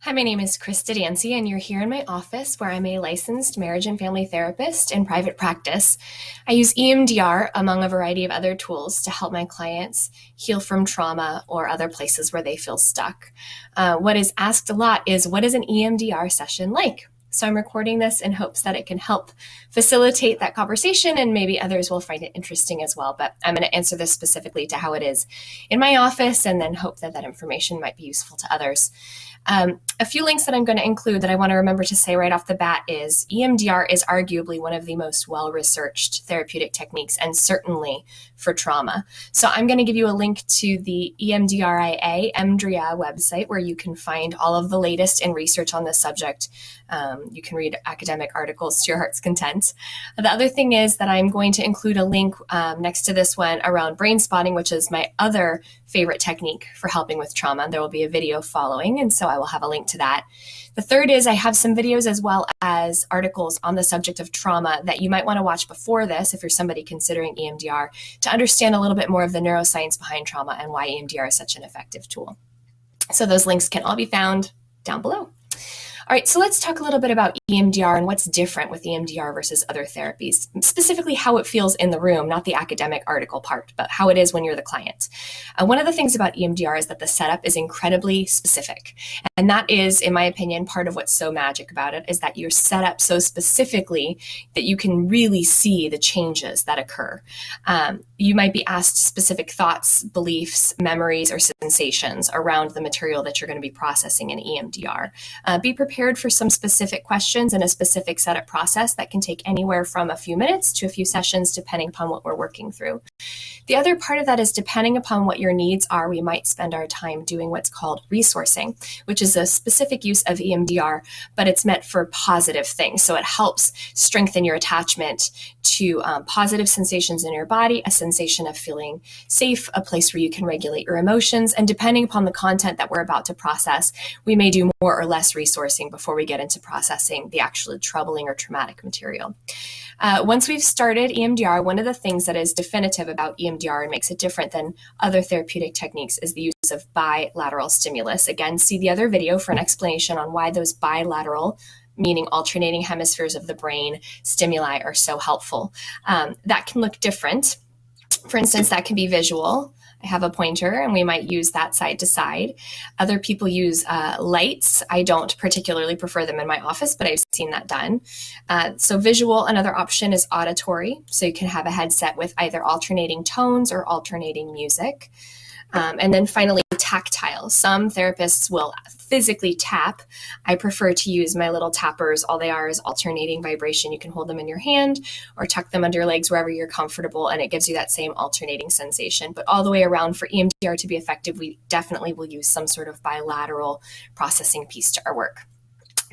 Hi, my name is Krista Dancy, and you're here in my office where I'm a licensed marriage and family therapist in private practice. I use EMDR among a variety of other tools to help my clients heal from trauma or other places where they feel stuck. What is asked a lot is, what is an EMDR session like? So I'm recording this in hopes that it can help facilitate that conversation, and maybe others will find it interesting as well. But I'm going to answer this specifically to how it is in my office, and then hope that that information might be useful to others. A few links that I'm going to include that I want to remember to say right off the bat is EMDR is arguably one of the most well-researched therapeutic techniques, and certainly for trauma. So I'm going to give you a link to the EMDRIA website where you can find all of the latest in research on this subject. You can read academic articles to your heart's content. The other thing is that I'm going to include a link next to this one around brain spotting, which is my other favorite technique for helping with trauma. There will be a video following, and so I will have a link to that. The third is I have some videos as well as articles on the subject of trauma that you might want to watch before this if you're somebody considering EMDR to understand a little bit more of the neuroscience behind trauma and why EMDR is such an effective tool. So those links can all be found down below. All right, so let's talk a little bit about EMDR and what's different with EMDR versus other therapies, specifically how it feels in the room, not the academic article part, but how it is when you're the client. One of the things about EMDR is that the setup is incredibly specific. And that is, in my opinion, part of what's so magic about it is that you're set up so specifically that you can really see the changes that occur. You might be asked specific thoughts, beliefs, memories, or sensations around the material that you're going to be processing in EMDR. Be prepared for some specific questions and a specific setup process that can take anywhere from a few minutes to a few sessions, depending upon what we're working through. The other part of that is, depending upon what your needs are, we might spend our time doing what's called resourcing, which is a specific use of EMDR, but it's meant for positive things. So it helps strengthen your attachment to positive sensations in your body, a sensation of feeling safe, a place where you can regulate your emotions. And depending upon the content that we're about to process, we may do more or less resourcing before we get into processing the actually troubling or traumatic material. Once we've started EMDR, one of the things that is definitive about EMDR and makes it different than other therapeutic techniques is the use of bilateral stimulus. Again, see the other video for an explanation on why those bilateral, meaning alternating hemispheres of the brain, stimuli are so helpful. That can look different. For instance, that can be visual. I have a pointer and we might use that side to side. Other people use lights. I don't particularly prefer them in my office, but I've seen that done. So visual, another option is auditory. So you can have a headset with either alternating tones or alternating music. And then finally, tactile. Some therapists will physically tap. I prefer to use my little tappers. All they are is alternating vibration. You can hold them in your hand or tuck them under your legs wherever you're comfortable, and it gives you that same alternating sensation. But all the way around, for EMDR to be effective, we definitely will use some sort of bilateral processing piece to our work.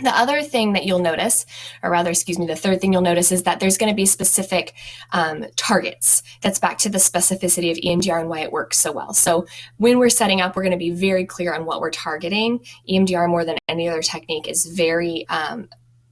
The other thing that you'll notice, the third thing you'll notice is that there's going to be specific targets. That's back to the specificity of EMDR and why it works so well. So when we're setting up, we're going to be very clear on what we're targeting. EMDR, more than any other technique, is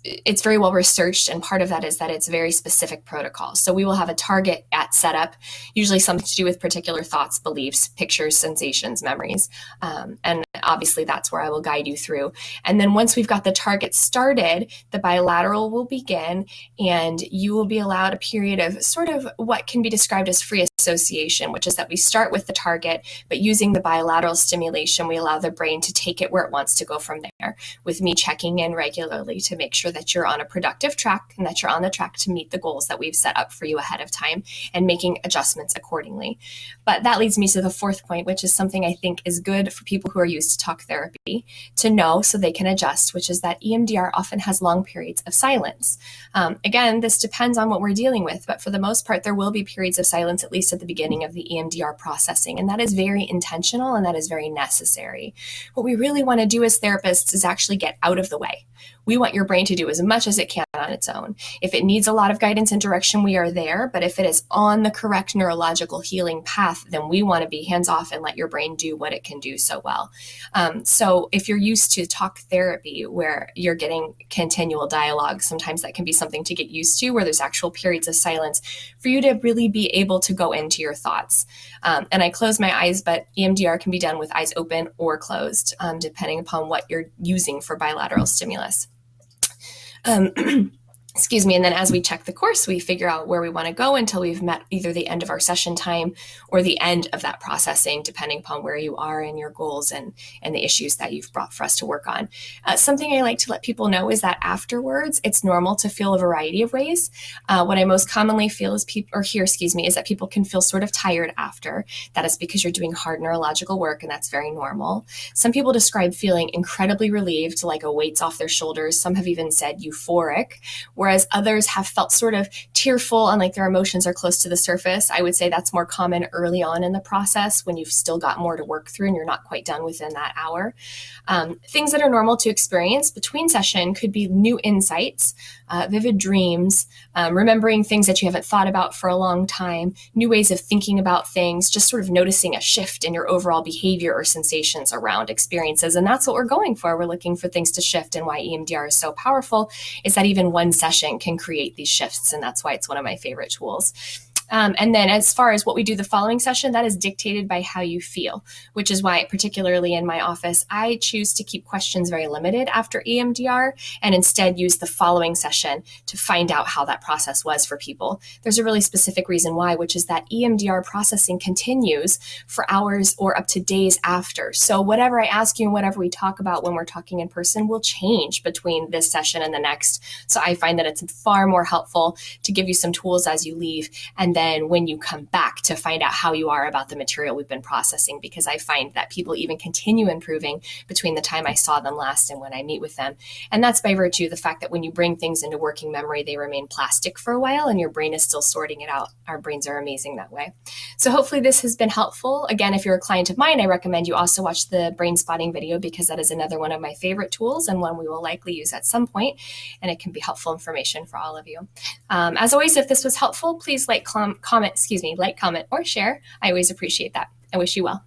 it's very well researched, and part of that is that it's very specific protocols. So we will have a target at setup, usually something to do with particular thoughts, beliefs, pictures, sensations, memories. And obviously that's where I will guide you through. And then once we've got the target started, the bilateral will begin, and you will be allowed a period of sort of what can be described as free association, which is that we start with the target, but using the bilateral stimulation, we allow the brain to take it where it wants to go from there, with me checking in regularly to make sure that you're on a productive track and that you're on the track to meet the goals that we've set up for you ahead of time, and making adjustments accordingly. But that leads me to the fourth point, which is something I think is good for people who are used to talk therapy to know so they can adjust, which is that EMDR often has long periods of silence. Again, this depends on what we're dealing with, but for the most part, there will be periods of silence, at least at the beginning of the EMDR processing, and that is very intentional and that is very necessary. What we really want to do as therapists is actually get out of the way. We want your brain to do as much as it can on its own. If it needs a lot of guidance and direction, we are there. But if it is on the correct neurological healing path, then we want to be hands off and let your brain do what it can do so well. So if you're used to talk therapy where you're getting continual dialogue, sometimes that can be something to get used to, where there's actual periods of silence for you to really be able to go into your thoughts. And I close my eyes, but EMDR can be done with eyes open or closed, depending upon what you're using for bilateral stimulus. Excuse me. And then as we check the course, we figure out where we want to go until we've met either the end of our session time or the end of that processing, depending upon where you are in your goals and the issues that you've brought for us to work on. Something I like to let people know is that afterwards, it's normal to feel a variety of ways. What I most commonly feel is is that people can feel sort of tired after. That is because you're doing hard neurological work, and that's very normal. Some people describe feeling incredibly relieved, like a weight's off their shoulders. Some have even said euphoric, whereas others have felt sort of tearful and like their emotions are close to the surface. I would say that's more common early on in the process when you've still got more to work through and you're not quite done within that hour. Things that are normal to experience between session could be new insights, vivid dreams, remembering things that you haven't thought about for a long time, new ways of thinking about things, just sort of noticing a shift in your overall behavior or sensations around experiences. And that's what we're going for. We're looking for things to shift, and why EMDR is so powerful is that even one session can create these shifts, and that's why it's one of my favorite tools. And then as far as what we do the following session, that is dictated by how you feel, which is why, particularly in my office, I choose to keep questions very limited after EMDR and instead use the following session to find out how that process was for people. There's a really specific reason why, which is that EMDR processing continues for hours or up to days after. So whatever I ask you and whatever we talk about when we're talking in person will change between this session and the next. So I find that it's far more helpful to give you some tools as you leave, and then when you come back to find out how you are about the material we've been processing, because I find that people even continue improving between the time I saw them last and when I meet with them. And that's by virtue of the fact that when you bring things into working memory, they remain plastic for a while and your brain is still sorting it out. Our brains are amazing that way. So hopefully this has been helpful. Again, if you're a client of mine, I recommend you also watch the brain spotting video, because that is another one of my favorite tools and one we will likely use at some point, and it can be helpful information for all of you. As always, if this was helpful, please comment, or share. I always appreciate that. I wish you well.